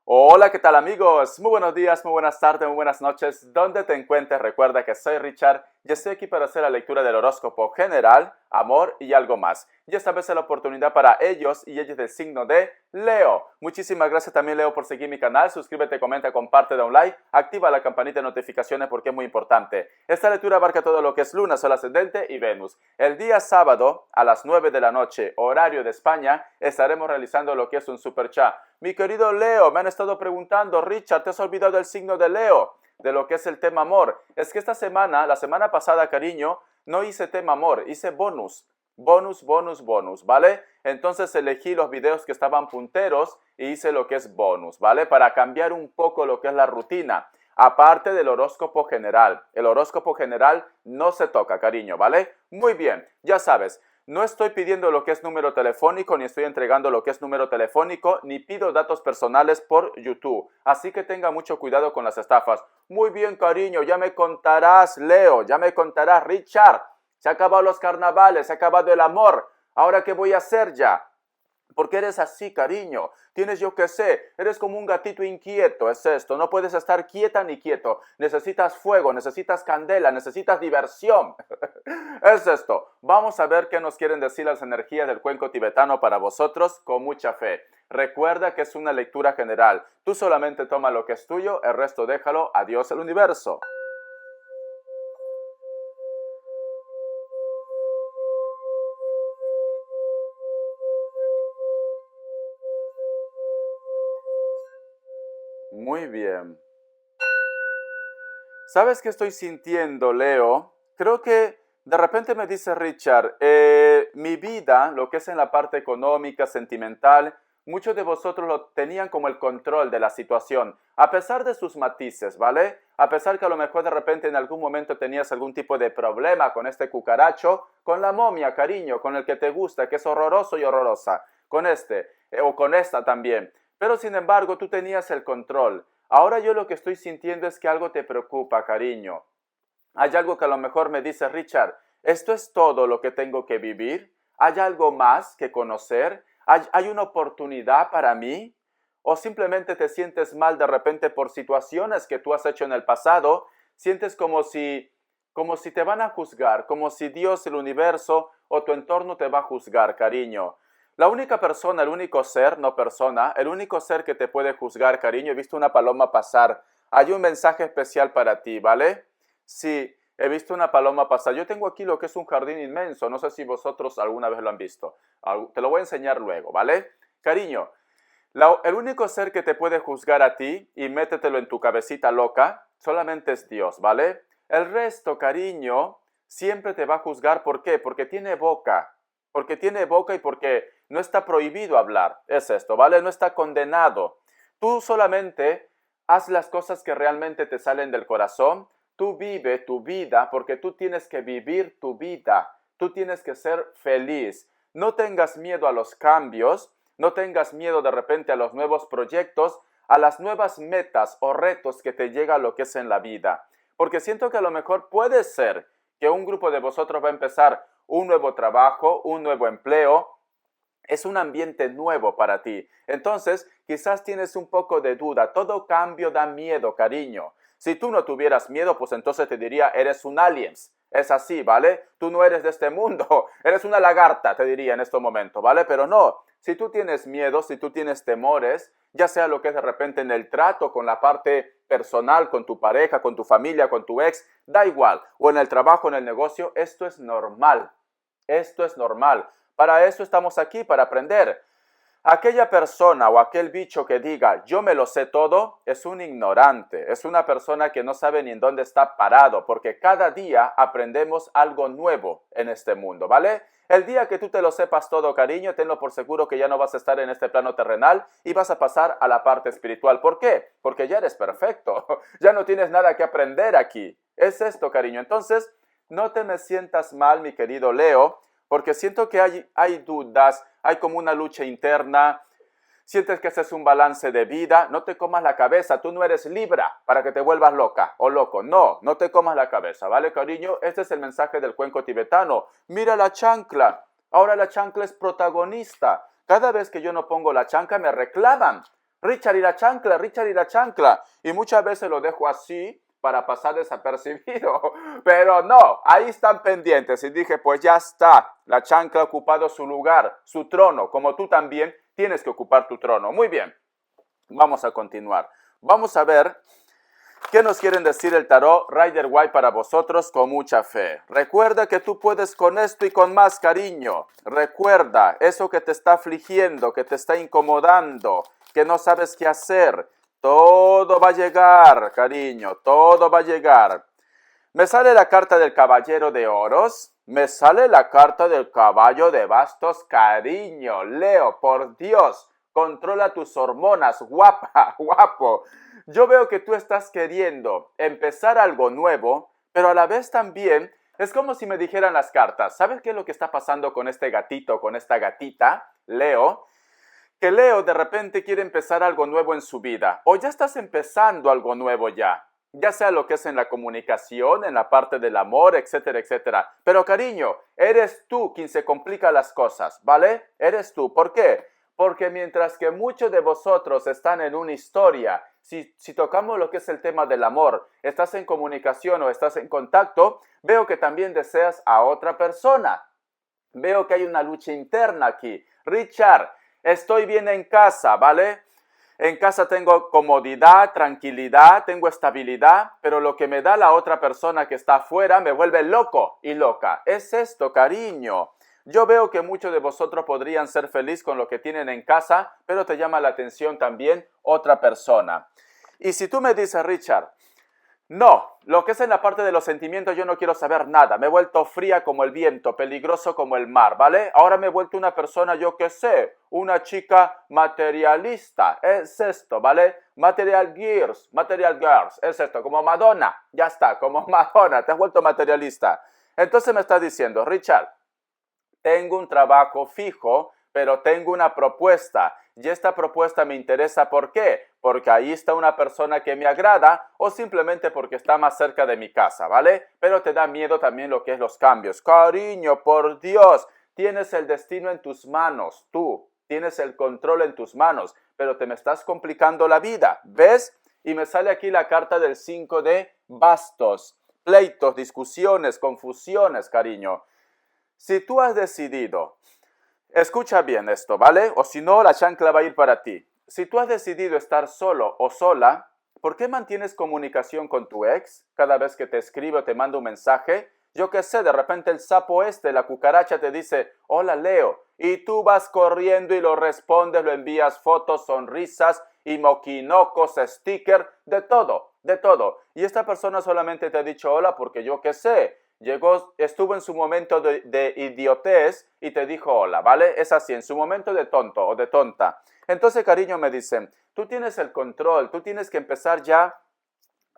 Hola, ¿qué tal amigos? Muy buenos días, muy buenas tardes, muy buenas noches. Donde te encuentres, recuerda que soy Richard y estoy aquí para hacer la lectura del horóscopo general, amor y algo más. Y esta vez es la oportunidad para ellos y ellas del signo de Leo. Muchísimas gracias también, Leo, por seguir mi canal. Suscríbete, comenta, comparte, da un like, activa la campanita de notificaciones porque es muy importante. Esta lectura abarca todo lo que es Luna, Sol ascendente y Venus. El día sábado a las 9 de la noche, horario de España, estaremos realizando lo que es un super chat. Mi querido Leo, me han estado preguntando, Richard, ¿te has olvidado del signo de Leo? De lo que es el tema amor. Es que esta semana, la semana pasada, cariño, no hice tema amor, hice bonus. Bonus, ¿vale? Entonces elegí los videos que estaban punteros y hice lo que es bonus, ¿vale? Para cambiar un poco lo que es la rutina. Aparte del horóscopo general. El horóscopo general no se toca, cariño, ¿vale? Muy bien, ya sabes. No estoy pidiendo lo que es número telefónico, ni estoy entregando lo que es número telefónico, ni pido datos personales por YouTube. Así que tenga mucho cuidado con las estafas. Muy bien, cariño, ya me contarás, Leo, ya me contarás, Richard. Se han acabado los carnavales, se ha acabado el amor. ¿Ahora qué voy a hacer ya? ¿Por qué eres así, cariño? Tienes, yo qué sé, eres como un gatito inquieto, es esto. No puedes estar quieta ni quieto. Necesitas fuego, necesitas candela, necesitas diversión. Es esto. Vamos a ver qué nos quieren decir las energías del cuenco tibetano para vosotros con mucha fe. Recuerda que es una lectura general. Tú solamente toma lo que es tuyo, el resto déjalo a Dios el universo. Muy bien. ¿Sabes qué estoy sintiendo, Leo? Creo que de repente me dice Richard, mi vida, lo que es en la parte económica, sentimental, muchos de vosotros lo tenían como el control de la situación, a pesar de sus matices, ¿vale? A pesar que a lo mejor de repente en algún momento tenías algún tipo de problema con este cucaracho, con la momia, cariño, con el que te gusta, que es horroroso y horrorosa, con este, o con esta también. Pero sin embargo, tú tenías el control. Ahora yo lo que estoy sintiendo es que algo te preocupa, cariño. Hay algo que a lo mejor me dice Richard, ¿esto es todo lo que tengo que vivir? ¿Hay algo más que conocer? ¿Hay una oportunidad para mí? ¿O simplemente te sientes mal de repente por situaciones que tú has hecho en el pasado? ¿Sientes como si te van a juzgar, como si Dios, el universo o tu entorno te va a juzgar, cariño? La única persona, el único ser, no persona, el único ser que te puede juzgar, cariño, he visto una paloma pasar. Hay un mensaje especial para ti, ¿vale? Sí, he visto una paloma pasar. Yo tengo aquí lo que es un jardín inmenso. No sé si vosotros alguna vez lo han visto. Te lo voy a enseñar luego, ¿vale? Cariño, el único ser que te puede juzgar a ti, y métetelo en tu cabecita loca, solamente es Dios, ¿vale? El resto, cariño, siempre te va a juzgar. ¿Por qué? Porque tiene boca. Porque tiene boca y porque no está prohibido hablar. Es esto, ¿vale? No está condenado. Tú solamente haz las cosas que realmente te salen del corazón. Tú vive tu vida porque tú tienes que vivir tu vida. Tú tienes que ser feliz. No tengas miedo a los cambios. No tengas miedo de repente a los nuevos proyectos, a las nuevas metas o retos que te llega a lo que es en la vida. Porque siento que a lo mejor puede ser que un grupo de vosotros va a empezar un nuevo trabajo, un nuevo empleo. Es un ambiente nuevo para ti. Entonces, quizás tienes un poco de duda. Todo cambio da miedo, cariño. Si tú no tuvieras miedo, pues entonces te diría, eres un aliens. Es así, ¿vale? Tú no eres de este mundo. Eres una lagarta, te diría en este momento, ¿vale? Pero no. Si tú tienes miedo, si tú tienes temores, ya sea lo que es de repente en el trato con la parte personal, con tu pareja, con tu familia, con tu ex, da igual. O en el trabajo, en el negocio, esto es normal. Esto es normal. Para eso estamos aquí, para aprender. Aquella persona o aquel bicho que diga yo me lo sé todo es un ignorante, es una persona que no sabe ni en dónde está parado, porque cada día aprendemos algo nuevo en este mundo, ¿vale? El día que tú te lo sepas todo, cariño, tenlo por seguro que ya no vas a estar en este plano terrenal y vas a pasar a la parte espiritual. ¿Por qué? Porque ya eres perfecto, ya no tienes nada que aprender aquí. Es esto, cariño. Entonces, no te me sientas mal, mi querido Leo, porque siento que hay dudas, hay como una lucha interna, sientes que ese es un balance de vida. No te comas la cabeza, tú no eres Libra para que te vuelvas loca o loco. No, no te comas la cabeza, ¿vale, cariño? Este es el mensaje del cuenco tibetano. Mira la chancla, ahora la chancla es protagonista. Cada vez que yo no pongo la chancla me reclaman. Richard y la chancla, Richard y la chancla. Y muchas veces lo dejo así para pasar desapercibido. Pero no, ahí están pendientes. Y dije, pues ya está, la chancla ha ocupado su lugar, su trono, como tú también tienes que ocupar tu trono. Muy bien, vamos a continuar. Vamos a ver qué nos quieren decir el tarot Rider Waite para vosotros con mucha fe. Recuerda que tú puedes con esto y con más, cariño. Recuerda eso que te está afligiendo, que te está incomodando, que no sabes qué hacer. Todo va a llegar, cariño, todo va a llegar. Me sale la carta del caballero de oros, me sale la carta del caballo de bastos, cariño. Leo, por Dios, controla tus hormonas, guapa, guapo. Yo veo que tú estás queriendo empezar algo nuevo, pero a la vez también es como si me dijeran las cartas. ¿Sabes qué es lo que está pasando con este gatito, con esta gatita, Leo? Que Leo de repente quiere empezar algo nuevo en su vida, o ya estás empezando algo nuevo ya sea lo que es en la comunicación, en la parte del amor, etcétera, etcétera. Pero cariño, eres tú quien se complica las cosas, ¿vale? Eres tú. ¿Por qué? Porque mientras que muchos de vosotros están en una historia, si tocamos lo que es el tema del amor, estás en comunicación o estás en contacto, veo que también deseas a otra persona. Veo que hay una lucha interna aquí. Richard, estoy bien en casa, ¿vale? En casa tengo comodidad, tranquilidad, tengo estabilidad, pero lo que me da la otra persona que está afuera me vuelve loco y loca. Es esto, cariño. Yo veo que muchos de vosotros podrían ser felices con lo que tienen en casa, pero te llama la atención también otra persona. Y si tú me dices, Richard, no, lo que es en la parte de los sentimientos yo no quiero saber nada. Me he vuelto fría como el viento, peligroso como el mar, ¿vale? Ahora me he vuelto una persona, yo qué sé, una chica materialista. Es esto, ¿vale? Material girls, es esto, como Madonna. Ya está, como Madonna, te has vuelto materialista. Entonces me estás diciendo, Richard, tengo un trabajo fijo, pero tengo una propuesta. Y esta propuesta me interesa, ¿por qué? Porque ahí está una persona que me agrada o simplemente porque está más cerca de mi casa, ¿vale? Pero te da miedo también lo que es los cambios. Cariño, por Dios, tienes el destino en tus manos, tú. Tienes el control en tus manos, pero te me estás complicando la vida, ¿ves? Y me sale aquí la carta del 5 de bastos. Pleitos, discusiones, confusiones, cariño. Si tú has decidido, escucha bien esto, ¿vale? O si no, la chancla va a ir para ti. Si tú has decidido estar solo o sola, ¿por qué mantienes comunicación con tu ex cada vez que te escribe o te manda un mensaje? Yo qué sé, de repente el sapo la cucaracha te dice, hola Leo, y tú vas corriendo y lo respondes, lo envías fotos, sonrisas, y moquinocos, sticker, de todo, de todo. Y esta persona solamente te ha dicho hola porque yo qué sé, estuvo en su momento de idiotez y te dijo hola, ¿vale? Es así, en su momento de tonto o de tonta. Entonces, cariño, me dicen, tú tienes el control, tú tienes que empezar ya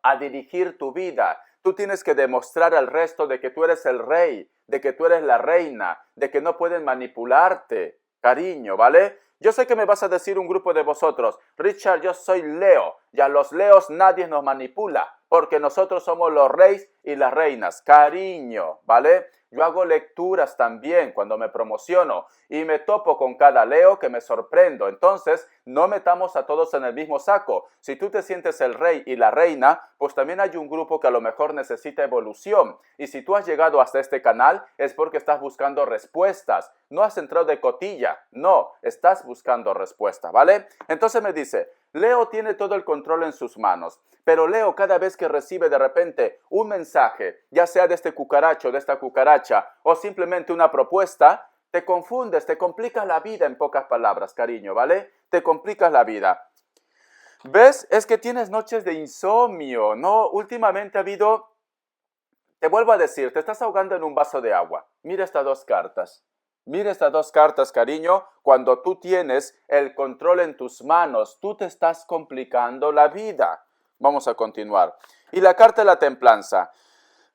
a dirigir tu vida. Tú tienes que demostrar al resto de que tú eres el rey, de que tú eres la reina, de que no pueden manipularte, cariño, ¿vale? Yo sé que me vas a decir un grupo de vosotros, Richard, yo soy Leo, y a los Leos nadie nos manipula, porque nosotros somos los reyes y las reinas, cariño, ¿vale? Yo hago lecturas también cuando me promociono y me topo con cada Leo que me sorprendo. Entonces, no metamos a todos en el mismo saco. Si tú te sientes el rey y la reina, pues también hay un grupo que a lo mejor necesita evolución. Y si tú has llegado hasta este canal, es porque estás buscando respuestas. No has entrado de cotilla. No, estás buscando respuestas, ¿vale? Entonces me dice, Leo tiene todo el control en sus manos, pero Leo cada vez que recibe de repente un mensaje, ya sea de este cucaracho, de esta cucaracha, o simplemente una propuesta, te confundes, te complicas la vida en pocas palabras, cariño, ¿vale? Te complicas la vida. ¿Ves? Es que tienes noches de insomnio, ¿no? Últimamente ha habido, te vuelvo a decir, te estás ahogando en un vaso de agua. Mira estas dos cartas. Mira estas dos cartas, cariño. Cuando tú tienes el control en tus manos, tú te estás complicando la vida. Vamos a continuar. Y la carta de la templanza.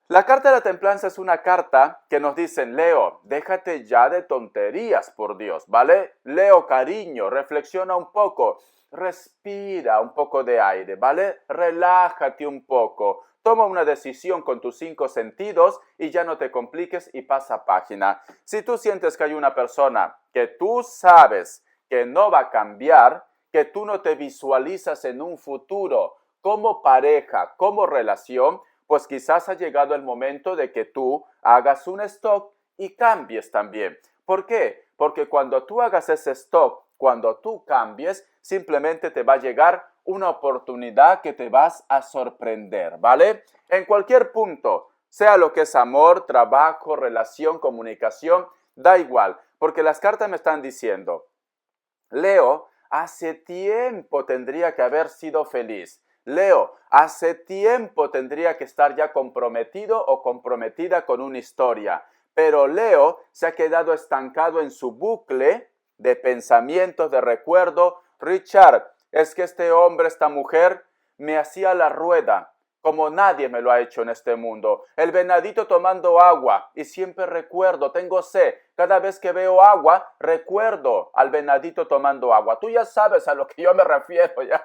La carta de la templanza es una carta que nos dicen, Leo, déjate ya de tonterías, por Dios, ¿vale? Leo, cariño, reflexiona un poco, respira un poco de aire, ¿vale? Relájate un poco, toma una decisión con tus 5 sentidos y ya no te compliques y pasa página. Si tú sientes que hay una persona que tú sabes que no va a cambiar, que tú no te visualizas en un futuro como pareja, como relación, pues quizás ha llegado el momento de que tú hagas un stop y cambies también. ¿Por qué? Porque cuando tú hagas ese stop, cuando tú cambies, simplemente te va a llegar una oportunidad que te vas a sorprender, ¿vale? En cualquier punto, sea lo que es amor, trabajo, relación, comunicación, da igual, porque las cartas me están diciendo, Leo, hace tiempo tendría que haber sido feliz. Leo, hace tiempo tendría que estar ya comprometido o comprometida con una historia. Pero Leo se ha quedado estancado en su bucle de pensamientos, de recuerdo. Richard, es que este hombre, esta mujer, me hacía la rueda como nadie me lo ha hecho en este mundo. El venadito tomando agua y siempre recuerdo, tengo sed. Cada vez que veo agua, recuerdo al venadito tomando agua. Tú ya sabes a lo que yo me refiero ya.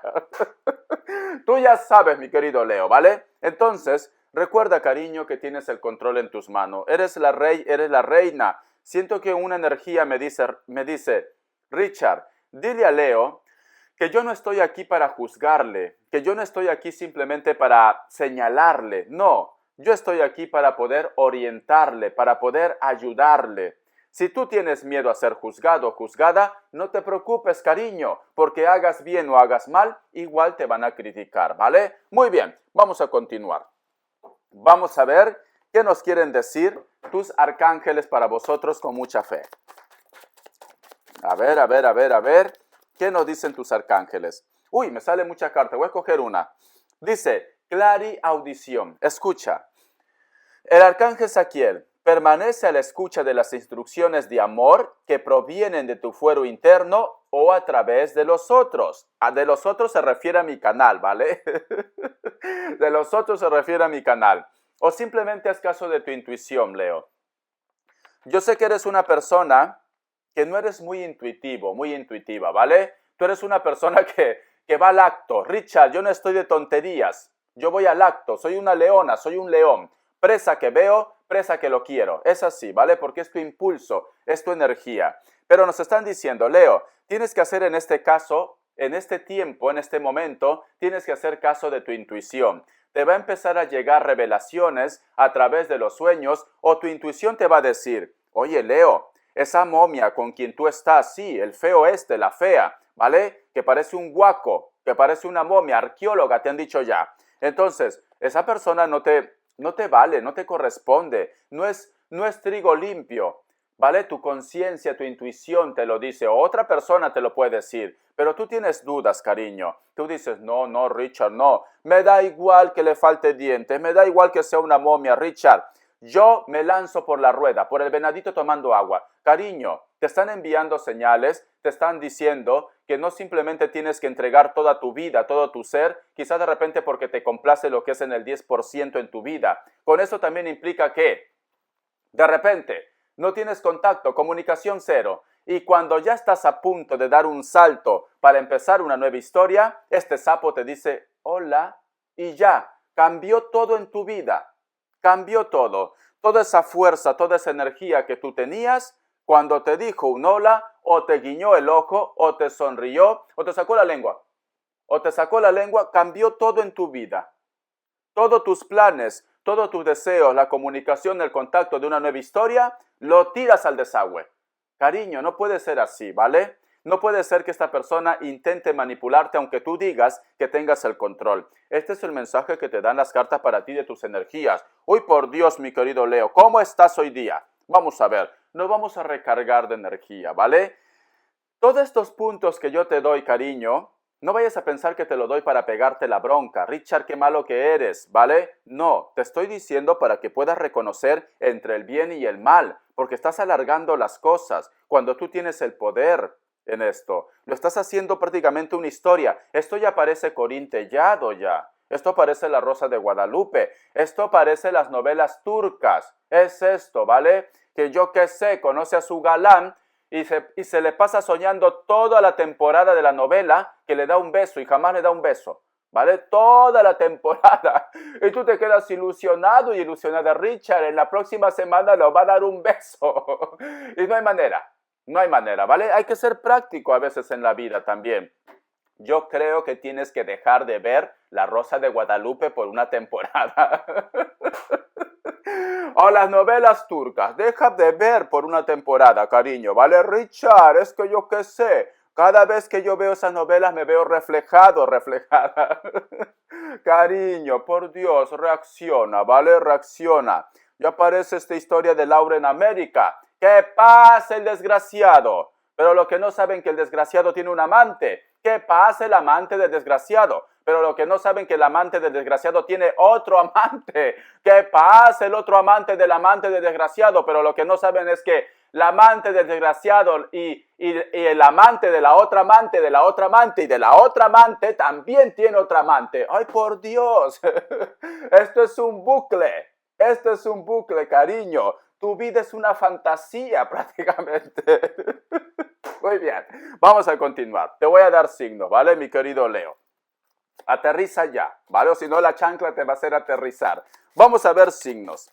Tú ya sabes, mi querido Leo, ¿vale? Entonces, recuerda, cariño, que tienes el control en tus manos. Eres la rey, eres la reina. Siento que una energía me dice, Richard, dile a Leo que yo no estoy aquí para juzgarle, que yo no estoy aquí simplemente para señalarle, no, yo estoy aquí para poder orientarle, para poder ayudarle. Si tú tienes miedo a ser juzgado o juzgada, no te preocupes, cariño, porque hagas bien o hagas mal, igual te van a criticar, ¿vale? Muy bien, vamos a continuar. Vamos a ver qué nos quieren decir tus arcángeles para vosotros con mucha fe. A ver. ¿Qué nos dicen tus arcángeles? Uy, me sale mucha carta. Voy a coger una. Dice, clariaudición. Escucha. El arcángel Saquiel permanece a la escucha de las instrucciones de amor que provienen de tu fuero interno o a través de los otros. De los otros se refiere a mi canal, ¿vale? De los otros se refiere a mi canal. O simplemente haz caso de tu intuición, Leo. Yo sé que eres una persona que no eres muy intuitivo, muy intuitiva, ¿vale? Tú eres una persona que va al acto. Richard, yo no estoy de tonterías. Yo voy al acto, soy una leona, soy un león. Presa que veo, presa que lo quiero. Es así, ¿vale? Porque es tu impulso, es tu energía. Pero nos están diciendo, Leo, tienes que hacer en este caso, en este tiempo, en este momento, tienes que hacer caso de tu intuición. Te va a empezar a llegar revelaciones a través de los sueños o tu intuición te va a decir, oye, Leo, esa momia con quien tú estás, sí, el feo la fea, ¿vale? Que parece un guaco, que parece una momia, arqueóloga, te han dicho ya. Entonces, esa persona no te vale, no te corresponde, no es trigo limpio, ¿vale? Tu conciencia, tu intuición te lo dice, o otra persona te lo puede decir, pero tú tienes dudas, cariño. Tú dices, no, Richard, no. Me da igual que le falte dientes, me da igual que sea una momia, Richard. Yo me lanzo por la rueda, por el venadito tomando agua. Cariño, te están enviando señales, te están diciendo que no simplemente tienes que entregar toda tu vida, todo tu ser, quizás de repente porque te complace lo que es en el 10% en tu vida. Con eso también implica que, de repente, no tienes contacto, comunicación cero, y cuando ya estás a punto de dar un salto para empezar una nueva historia, este sapo te dice, hola, y ya, cambió todo en tu vida. Cambió todo. Toda esa fuerza, toda esa energía que tú tenías, cuando te dijo un hola, o te guiñó el ojo, o te sonrió, o te sacó la lengua. Cambió todo en tu vida. Todos tus planes, todos tus deseos, la comunicación, el contacto de una nueva historia, lo tiras al desagüe. Cariño, no puede ser así, ¿vale? No puede ser que esta persona intente manipularte aunque tú digas que tengas el control. Este es el mensaje que te dan las cartas para ti de tus energías. Uy, por Dios, mi querido Leo, ¿cómo estás hoy día? Vamos a ver, nos vamos a recargar de energía, ¿vale? Todos estos puntos que yo te doy, cariño, no vayas a pensar que te lo doy para pegarte la bronca. Richard, qué malo que eres, ¿vale? No, te estoy diciendo para que puedas reconocer entre el bien y el mal, porque estás alargando las cosas cuando tú tienes el poder en esto. Lo estás haciendo prácticamente una historia. Esto ya parece Corín Tellado ya. Esto parece La Rosa de Guadalupe. Esto parece las novelas turcas. Es esto, ¿vale? Que yo qué sé, conoce a su galán y se le pasa soñando toda la temporada de la novela que le da un beso y jamás le da un beso. ¿Vale? Toda la temporada. Y tú te quedas ilusionado y ilusionada. Richard, en la próxima semana le va a dar un beso. Y no hay manera. No hay manera, ¿vale? Hay que ser práctico a veces en la vida también. yo creo que tienes que dejar de ver La Rosa de Guadalupe por una temporada. O las novelas turcas, deja de ver por una temporada, cariño, ¿vale? Richard, es que yo qué sé, cada vez que yo veo esas novelas me veo reflejado, reflejada. Cariño, por Dios, reacciona, ¿vale? Reacciona. Ya aparece esta historia de Laura en América. ¿Qué pasa el desgraciado? Pero lo que no saben que el desgraciado tiene un amante. ¿Qué pasa el amante del desgraciado? Pero lo que no saben que el amante del desgraciado tiene otro amante. ¿Qué pasa el otro amante del desgraciado? Pero lo que no saben es que el amante del desgraciado y el amante de la otra amante, de la otra amante y de la otra amante también tiene otra amante. ¡Ay, por Dios! Esto es un bucle. Esto es un bucle, cariño. Tu vida es una fantasía prácticamente. Muy bien, vamos a continuar. Te voy a dar signos, ¿vale, mi querido Leo? Aterriza ya, ¿vale? O si no, la chancla te va a hacer aterrizar. Vamos a ver signos.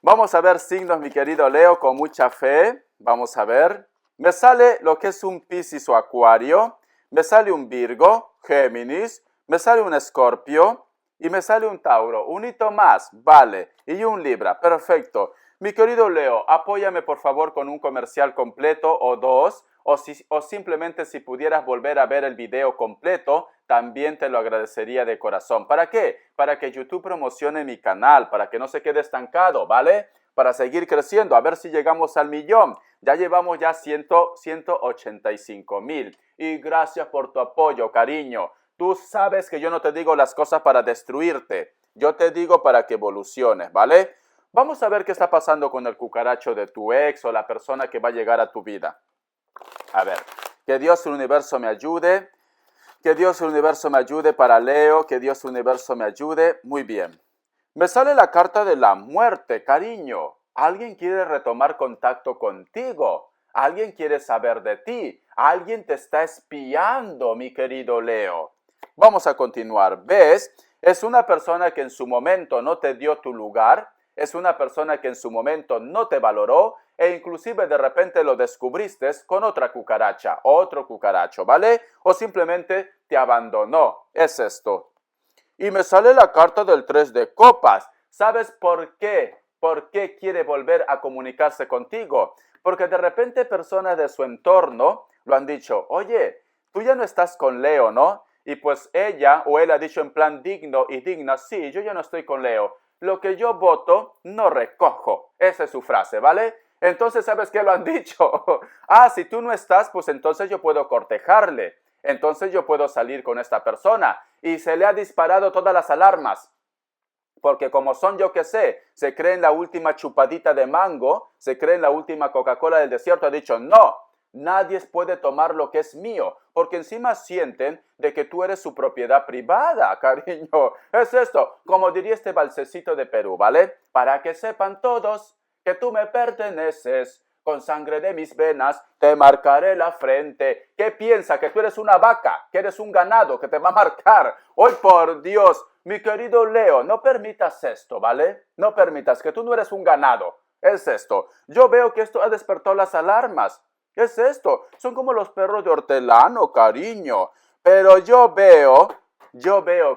Vamos a ver signos, mi querido Leo, con mucha fe. Vamos a ver. Me sale lo que es un Piscis o Acuario. Me sale un Virgo, Géminis. Me sale un Escorpio. Y me sale un Tauro. Un hito más, vale. Y un Libra, perfecto. Mi querido Leo, apóyame por favor con un comercial completo o dos. O simplemente si pudieras volver a ver el video completo, también te lo agradecería de corazón. ¿Para qué? Para que YouTube promocione mi canal, para que no se quede estancado, ¿vale? Para seguir creciendo, a ver si llegamos al 1.000.000. Ya llevamos ya 185,000. Y gracias por tu apoyo, cariño. Tú sabes que yo no te digo las cosas para destruirte. Yo te digo para que evoluciones, ¿vale? Vamos a ver qué está pasando con el cucaracho de tu ex o la persona que va a llegar a tu vida. A ver, que Dios el universo me ayude, que Dios el universo me ayude para Leo, que Dios el universo me ayude. Muy bien. Me sale la carta de la muerte, cariño. Alguien quiere retomar contacto contigo. Alguien quiere saber de ti. Alguien te está espiando, mi querido Leo. Vamos a continuar. ¿Ves? Es una persona que en su momento no te dio tu lugar. Es una persona que en su momento no te valoró e inclusive de repente lo descubriste con otra cucaracha, otro cucaracho, ¿vale? O simplemente te abandonó. Es esto. Y me sale la carta del 3 de copas. ¿Sabes por qué? ¿Por qué quiere volver a comunicarse contigo? Porque de repente personas de su entorno lo han dicho, oye, tú ya no estás con Leo, ¿no? Y pues ella o él ha dicho en plan digno y digna, sí, yo ya no estoy con Leo. Lo que yo voto, no recojo. Esa es su frase, ¿vale? Entonces, ¿sabes qué lo han dicho? Si tú no estás, pues entonces yo puedo cortejarle. Entonces yo puedo salir con esta persona. Y se le ha disparado todas las alarmas. Porque como son, yo qué sé, se creen la última chupadita de mango, se creen la última Coca-Cola del desierto, ha dicho, no, nadie puede tomar lo que es mío, porque encima sienten de que tú eres su propiedad privada, cariño. Es esto, como diría este balsecito de Perú, ¿vale? Para que sepan todos que tú me perteneces. Con sangre de mis venas te marcaré la frente. ¿Qué piensa? Que tú eres una vaca, que eres un ganado, que te va a marcar. ¡Hoy por Dios! Mi querido Leo, no permitas esto, ¿vale? No permitas que tú no eres un ganado. Es esto. Yo veo que esto ha despertado las alarmas. ¿Qué es esto? Son como los perros de hortelano, cariño. Pero yo veo,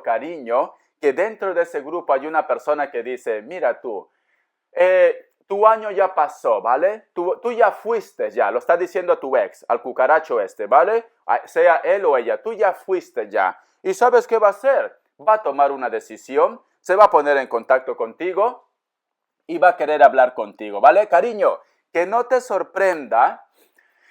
cariño, que dentro de ese grupo hay una persona que dice, mira tú, tu año ya pasó, ¿vale? Tú ya fuiste ya, lo está diciendo a tu ex, al cucaracho este, ¿vale? Sea él o ella, tú ya fuiste ya. ¿Y sabes qué va a hacer? Va a tomar una decisión, se va a poner en contacto contigo y va a querer hablar contigo, ¿vale? Cariño, que no te sorprenda,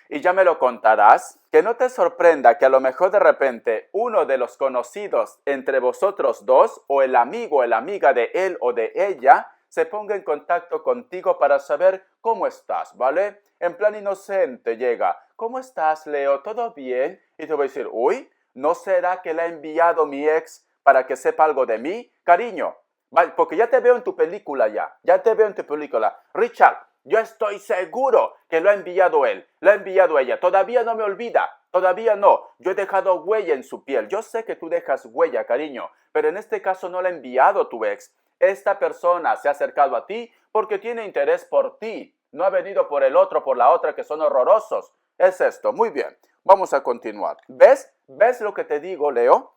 y ya me lo contarás, que no te sorprenda que a lo mejor de repente uno de los conocidos entre vosotros dos, o el amigo o la amiga de él o de ella, se ponga en contacto contigo para saber cómo estás, ¿vale? En plan inocente llega, ¿cómo estás, Leo? ¿Todo bien? Y te voy a decir, uy, ¿no será que le ha enviado mi ex para que sepa algo de mí? Cariño, ¿vale? Porque ya te veo en tu película ya te veo en tu película. Richard, yo estoy seguro que lo ha enviado él, lo ha enviado ella. Todavía no me olvida, todavía no. Yo he dejado huella en su piel. Yo sé que tú dejas huella, cariño, pero en este caso no la ha enviado tu ex. Esta persona se ha acercado a ti porque tiene interés por ti. No ha venido por el otro, por la otra, que son horrorosos. Es esto, muy bien. Vamos a continuar. ¿Ves? ¿Ves lo que te digo, Leo?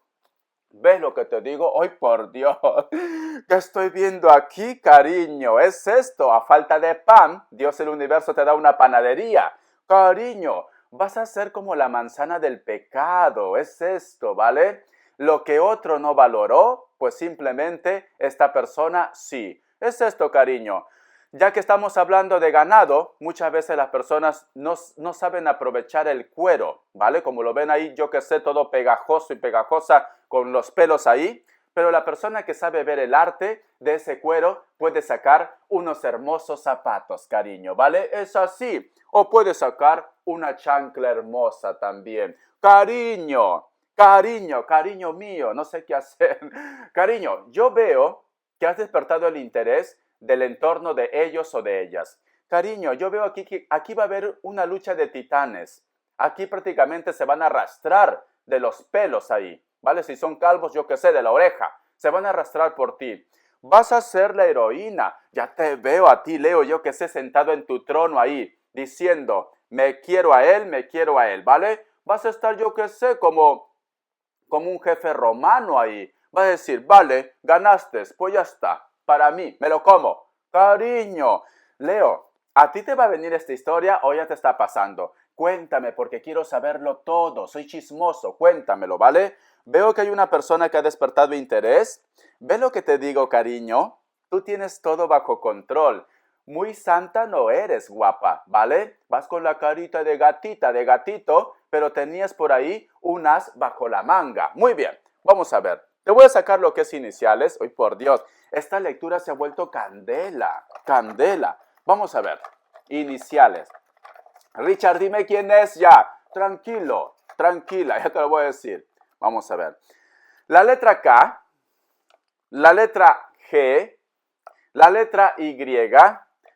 ¿Ves lo que te digo? ¡Ay, por Dios! ¿Qué estoy viendo aquí, cariño? ¿Es esto? A falta de pan, Dios el universo te da una panadería. Cariño, vas a ser como la manzana del pecado. Es esto, ¿vale? Lo que otro no valoró, pues simplemente esta persona sí. Es esto, cariño. Ya que estamos hablando de ganado, muchas veces las personas no saben aprovechar el cuero, ¿vale? Como lo ven ahí, yo que sé, todo pegajoso y pegajosa con los pelos ahí. Pero la persona que sabe ver el arte de ese cuero puede sacar unos hermosos zapatos, cariño, ¿vale? Es así. O puede sacar una chancla hermosa también. Cariño, cariño, cariño mío, no sé qué hacer. Cariño, yo veo que has despertado el interés del entorno de ellos o de ellas. Cariño, yo veo aquí que aquí va a haber una lucha de titanes. Aquí prácticamente se van a arrastrar de los pelos ahí, ¿vale? Si son calvos, yo qué sé, de la oreja. Se van a arrastrar por ti. Vas a ser la heroína. Ya te veo a ti, Leo, yo que sé, sentado en tu trono ahí, diciendo, me quiero a él, ¿vale? Vas a estar, yo que sé, como un jefe romano ahí. Va a decir, vale, ganaste, pues ya está. Para mí, me lo como. Cariño, Leo, ¿a ti te va a venir esta historia o ya te está pasando? Cuéntame porque quiero saberlo todo. Soy chismoso, cuéntamelo, ¿vale? Veo que hay una persona que ha despertado interés. ¿Ve lo que te digo, cariño? Tú tienes todo bajo control. Muy santa no eres, guapa, ¿vale? Vas con la carita de gatita, de gatito, pero tenías por ahí un as bajo la manga. Muy bien, vamos a ver. Te voy a sacar lo que es iniciales. Hoy, por Dios, esta lectura se ha vuelto candela, candela. Vamos a ver, iniciales. Richard, dime quién es ya. Tranquilo, tranquila, ya te lo voy a decir. Vamos a ver. La letra K, la letra G, la letra Y,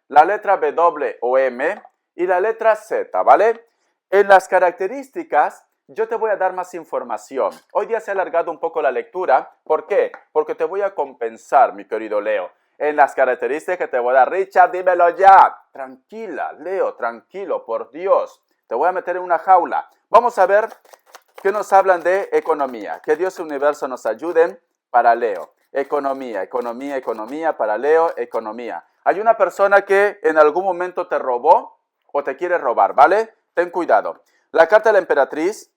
la letra W o M y la letra Z, ¿vale? En las características, yo te voy a dar más información. Hoy día se ha alargado un poco la lectura. ¿Por qué? Porque te voy a compensar, mi querido Leo. En las características que te voy a dar, Richard, dímelo ya. Tranquila, Leo, tranquilo, por Dios. Te voy a meter en una jaula. Vamos a ver qué nos hablan de economía. Que Dios y el universo nos ayuden para Leo. Economía, economía, economía, para Leo, economía. Hay una persona que en algún momento te robó o te quiere robar, ¿vale? Ten cuidado. La carta de la emperatriz,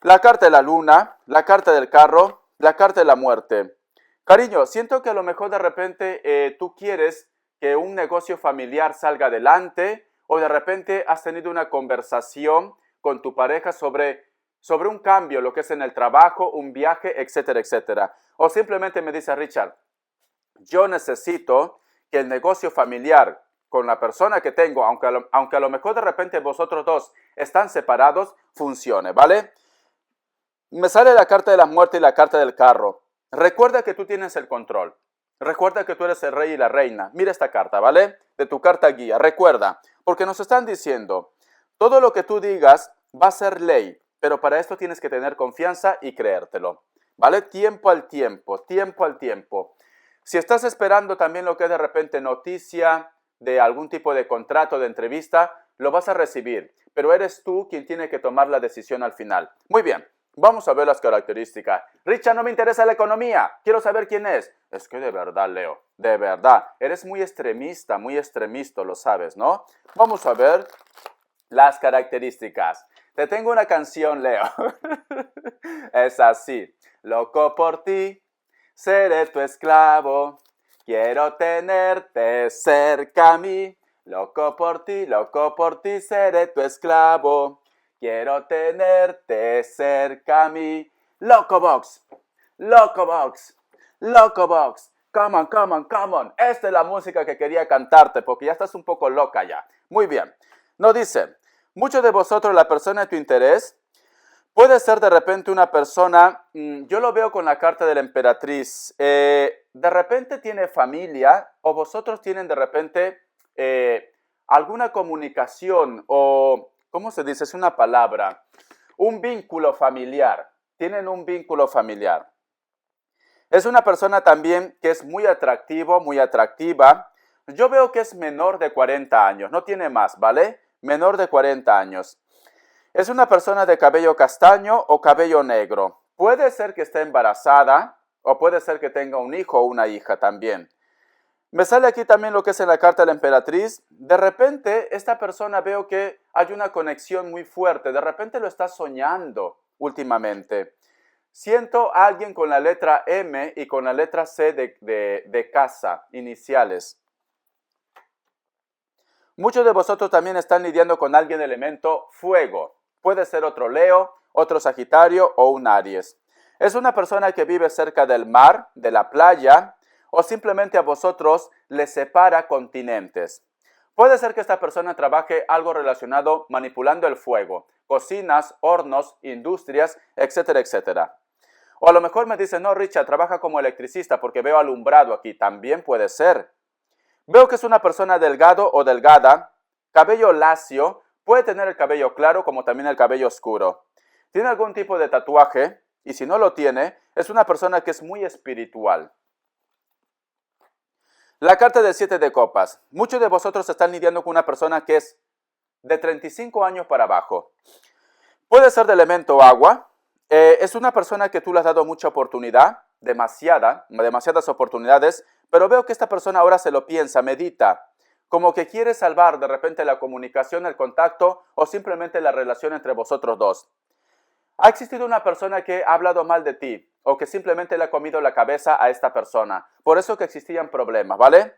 la carta de la luna, la carta del carro, la carta de la muerte. Cariño, siento que a lo mejor de repente tú quieres que un negocio familiar salga adelante o de repente has tenido una conversación con tu pareja sobre un cambio, lo que es en el trabajo, un viaje, etcétera, etcétera. O simplemente me dice Richard, yo necesito que el negocio familiar con la persona que tengo, aunque a lo mejor de repente vosotros dos están separados, funcione, ¿vale? Me sale la carta de la muerte y la carta del carro. Recuerda que tú tienes el control. Recuerda que tú eres el rey y la reina. Mira esta carta, ¿vale? De tu carta guía. Recuerda, porque nos están diciendo, todo lo que tú digas va a ser ley, pero para esto tienes que tener confianza y creértelo, ¿vale? Tiempo al tiempo, tiempo al tiempo. Si estás esperando también lo que es de repente noticia de algún tipo de contrato, de entrevista, lo vas a recibir, pero eres tú quien tiene que tomar la decisión al final. Muy bien. Vamos a ver las características. Richard, no me interesa la economía. Quiero saber quién es. Es que de verdad, Leo, de verdad, eres muy extremista, lo sabes, ¿no? Vamos a ver las características. Te tengo una canción, Leo. Es así. Loco por ti, seré tu esclavo. Quiero tenerte cerca a mí. Loco por ti, seré tu esclavo. Quiero tenerte cerca a mí. Locobox, Locobox, Locobox. Come on, come on, come on. Esta es la música que quería cantarte porque ya estás un poco loca ya. Muy bien. Nos dice, muchos de vosotros, la persona de tu interés, puede ser de repente una persona, yo lo veo con la carta de la emperatriz, de repente tiene familia o vosotros tienen de repente alguna comunicación o, ¿cómo se dice? Es una palabra, un vínculo familiar, tienen un vínculo familiar. Es una persona también que es muy atractivo, muy atractiva. Yo veo que es menor de 40 años, no tiene más, ¿vale? Menor de 40 años. Es una persona de cabello castaño o cabello negro. Puede ser que esté embarazada o puede ser que tenga un hijo o una hija también. Me sale aquí también lo que es en la carta de la emperatriz. De repente, esta persona veo que hay una conexión muy fuerte. De repente lo está soñando últimamente. Siento a alguien con la letra M y con la letra C de casa, iniciales. Muchos de vosotros también están lidiando con alguien de elemento fuego. Puede ser otro Leo, otro Sagitario o un Aries. Es una persona que vive cerca del mar, de la playa, o simplemente a vosotros les separa continentes. Puede ser que esta persona trabaje algo relacionado manipulando el fuego, cocinas, hornos, industrias, etcétera, etcétera. O a lo mejor me dice, no, Richard, trabaja como electricista porque veo alumbrado aquí. También puede ser. Veo que es una persona delgado o delgada, cabello lacio, puede tener el cabello claro como también el cabello oscuro. Tiene algún tipo de tatuaje y si no lo tiene, es una persona que es muy espiritual. La carta del 7 de copas. Muchos de vosotros están lidiando con una persona que es de 35 años para abajo. Puede ser de elemento agua. Es una persona que tú le has dado mucha oportunidad, demasiadas oportunidades, pero veo que esta persona ahora se lo piensa, medita, como que quiere salvar de repente la comunicación, el contacto o simplemente la relación entre vosotros dos. ¿Ha existido una persona que ha hablado mal de ti o que simplemente le ha comido la cabeza a esta persona? Por eso que existían problemas, ¿vale?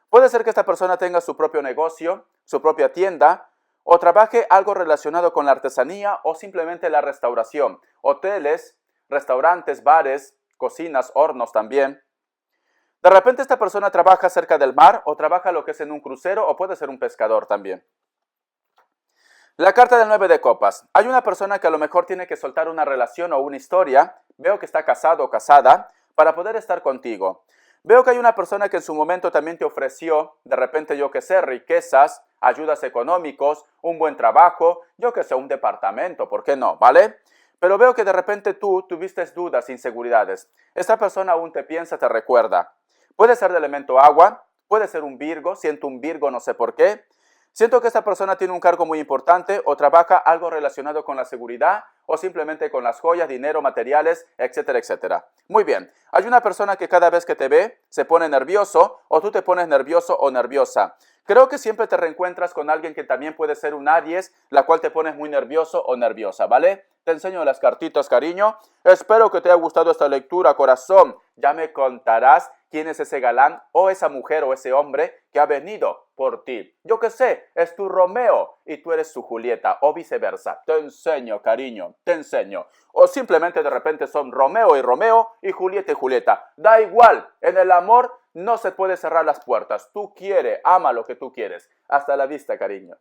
Puede ser que esta persona tenga su propio negocio, su propia tienda, o trabaje algo relacionado con la artesanía o simplemente la restauración. Hoteles, restaurantes, bares, cocinas, hornos también. De repente esta persona trabaja cerca del mar o trabaja lo que es en un crucero o puede ser un pescador también. La carta del 9 de copas. Hay una persona que a lo mejor tiene que soltar una relación o una historia. Veo que está casado o casada para poder estar contigo. Veo que hay una persona que en su momento también te ofreció, de repente yo que sé, riquezas, ayudas económicos, un buen trabajo, yo que sé, un departamento, ¿por qué no? ¿Vale? Pero veo que de repente tú tuviste dudas, inseguridades. Esta persona aún te piensa, te recuerda. Puede ser de elemento agua, puede ser un Virgo, siento un Virgo, no sé por qué. Siento que esta persona tiene un cargo muy importante o trabaja algo relacionado con la seguridad o simplemente con las joyas, dinero, materiales, etcétera, etcétera. Muy bien, hay una persona que cada vez que te ve se pone nervioso o tú te pones nervioso o nerviosa. Creo que siempre te reencuentras con alguien que también puede ser un Aries, la cual te pones muy nervioso o nerviosa, ¿vale? Te enseño las cartitas, cariño. Espero que te haya gustado esta lectura, corazón. Ya me contarás quién es ese galán o esa mujer o ese hombre que ha venido por ti. Yo qué sé, es tu Romeo y tú eres su Julieta o viceversa. Te enseño, cariño, te enseño. O simplemente de repente son Romeo y Julieta y Julieta. Da igual, en el amor no se puede cerrar las puertas. Tú quieres, ama lo que tú quieres. Hasta la vista, cariño.